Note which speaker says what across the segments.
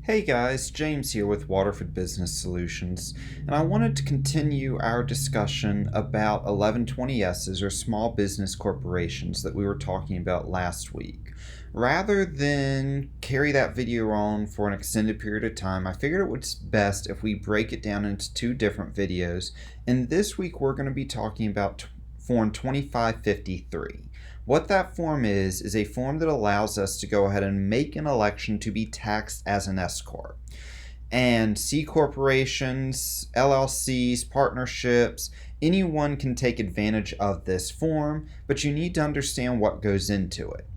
Speaker 1: Hey guys, James here with Waterford Business Solutions, and I wanted to continue our discussion about 1120S's or small business corporations that we were talking about last week. Rather than carry that video on for an extended period of time, I figured it was best if we break it down into two different videos, and this week we're going to be talking about Form 2553. What that form is a form that allows us to go ahead and make an election to be taxed as an S-Corp. And C corporations, LLCs, partnerships, anyone can take advantage of this form, but you need to understand what goes into it.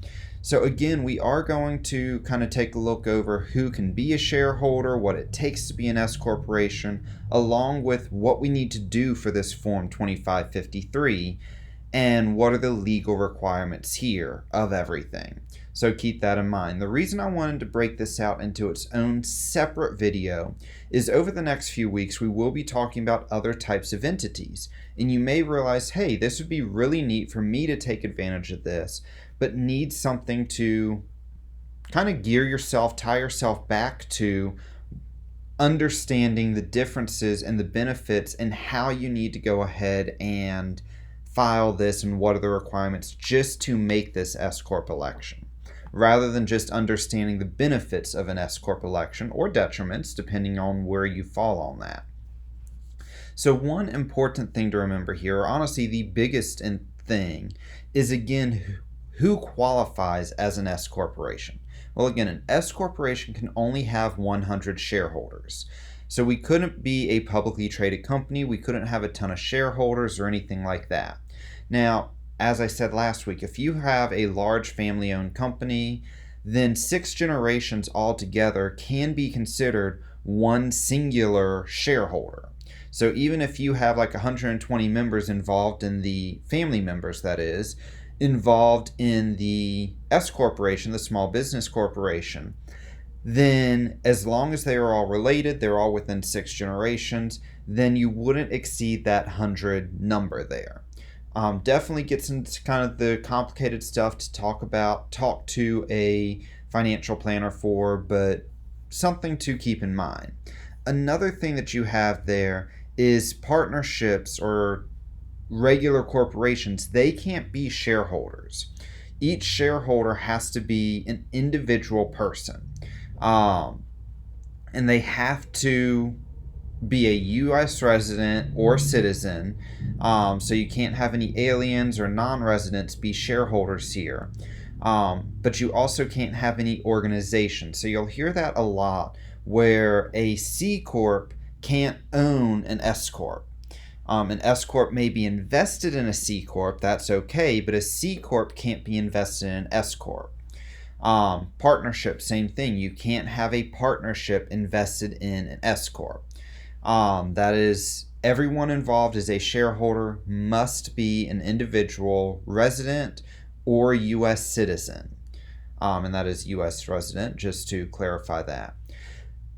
Speaker 1: So again, we are going to kind of take a look over who can be a shareholder, what it takes to be an S corporation, along with what we need to do for this Form 2553, and what are the legal requirements here of everything. So keep that in mind. The reason I wanted to break this out into its own separate video is over the next few weeks we will be talking about other types of entities. And you may realize, hey, this would be really neat for me to take advantage of this, but need something to kind of gear yourself, tie yourself back to understanding the differences and the benefits and how you need to go ahead and file this and what are the requirements just to make this S-Corp election, rather than just understanding the benefits of an S-Corp election or detriments depending on where you fall on that. So one important thing to remember here, or honestly the biggest thing, is again who qualifies as an S corporation. Well, again, an S corporation can only have 100 shareholders. So we couldn't be a publicly traded company, we couldn't have a ton of shareholders or anything like that. Now, as I said last week, if you have a large family-owned company, then 6 generations altogether can be considered one singular shareholder. So even if you have like 120 members involved in the family members, that is, involved in the S corporation, the small business corporation, then as long as they are all related, they're all within 6 generations, then you wouldn't exceed that 100 number there. Definitely gets into kind of the complicated stuff to talk to a financial planner for, but something to keep in mind. Another thing that you have there is partnerships or regular corporations. They can't be shareholders. Each shareholder has to be an individual person. And they have to be a U.S. resident or citizen, so you can't have any aliens or non-residents be shareholders here. But you also can't have any organization. So you'll hear that a lot where a C Corp can't own an S Corp. An S Corp may be invested in a C Corp, that's okay, but a C Corp can't be invested in an S Corp. Partnership, same thing. You can't have a partnership invested in an S Corp. That is, everyone involved as a shareholder must be an individual resident or U.S. citizen. And that is U.S. resident, just to clarify that.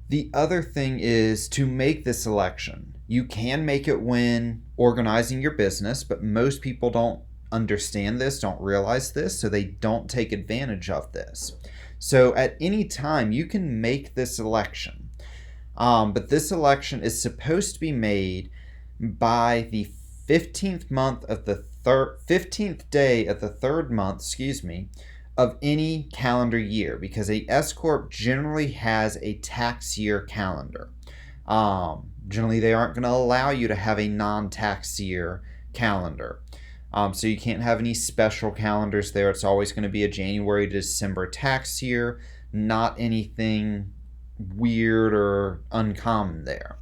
Speaker 1: The other thing is to make this election. You can make it when organizing your business, but most people don't understand this, don't realize this, so they don't take advantage of this. So at any time, you can make this election. But this election is supposed to be made by the 15th day of the third month, of any calendar year, because a S Corp generally has a tax year calendar. Generally, they aren't going to allow you to have a non-tax year calendar. So you can't have any special calendars there. It's always going to be a January to December tax year, not anything weird or uncommon there.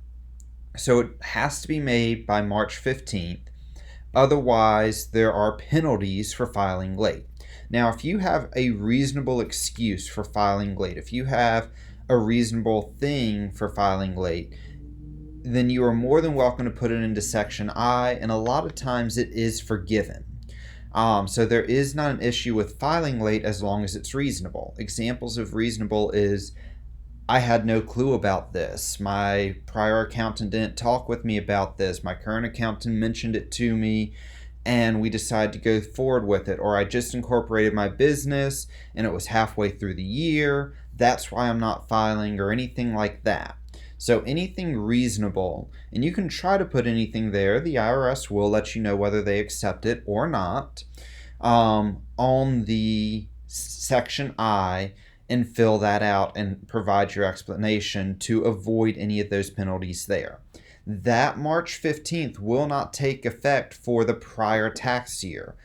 Speaker 1: So it has to be made by March 15th. Otherwise, there are penalties for filing late. Now, if you have a reasonable excuse for filing late, if you have a reasonable thing for filing late, then you are more than welcome to put it into Section I, and a lot of times it is forgiven. So there is not an issue with filing late as long as it's reasonable. Examples of reasonable is, I had no clue about this. My prior accountant didn't talk with me about this. My current accountant mentioned it to me, and we decided to go forward with it. Or I just incorporated my business, and it was halfway through the year. That's why I'm not filing, or anything like that. So anything reasonable, and you can try to put anything there. The IRS will let you know whether they accept it or not on the section I, and fill that out and provide your explanation to avoid any of those penalties there. That March 15th will not take effect for the prior tax year.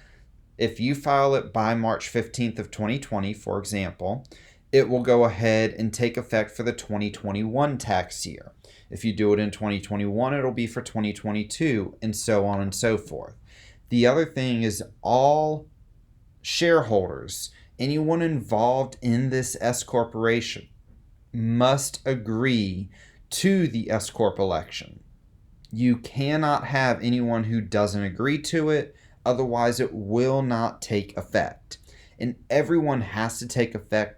Speaker 1: If you file it by March 15th of 2020, for example, it will go ahead and take effect for the 2021 tax year. If you do it in 2021, it'll be for 2022, and so on and so forth. The other thing is, all shareholders, anyone involved in this S corporation, must agree to the S-Corp election. You cannot have anyone who doesn't agree to it, otherwise it will not take effect. And everyone has to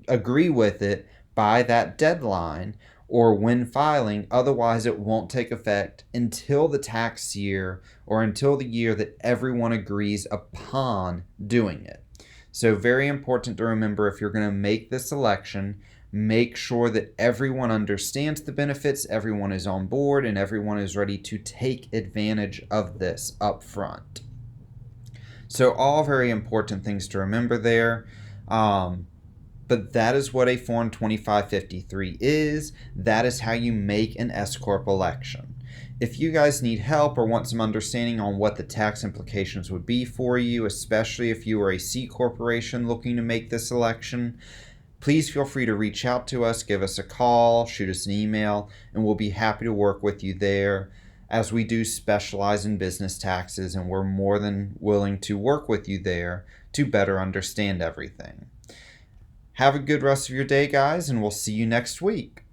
Speaker 1: agree with it by that deadline or when filing, otherwise it won't take effect until the tax year or until the year that everyone agrees upon doing it. So very important to remember, if you're going to make this election, make sure that everyone understands the benefits, everyone is on board, and everyone is ready to take advantage of this up front. So all very important things to remember there. But that is what a Form 2553 is. That is how you make an S-Corp election. If you guys need help or want some understanding on what the tax implications would be for you, especially if you are a C corporation looking to make this election, please feel free to reach out to us, give us a call, shoot us an email, and we'll be happy to work with you there, as we do specialize in business taxes, and we're more than willing to work with you there to better understand everything. Have a good rest of your day, guys, and we'll see you next week.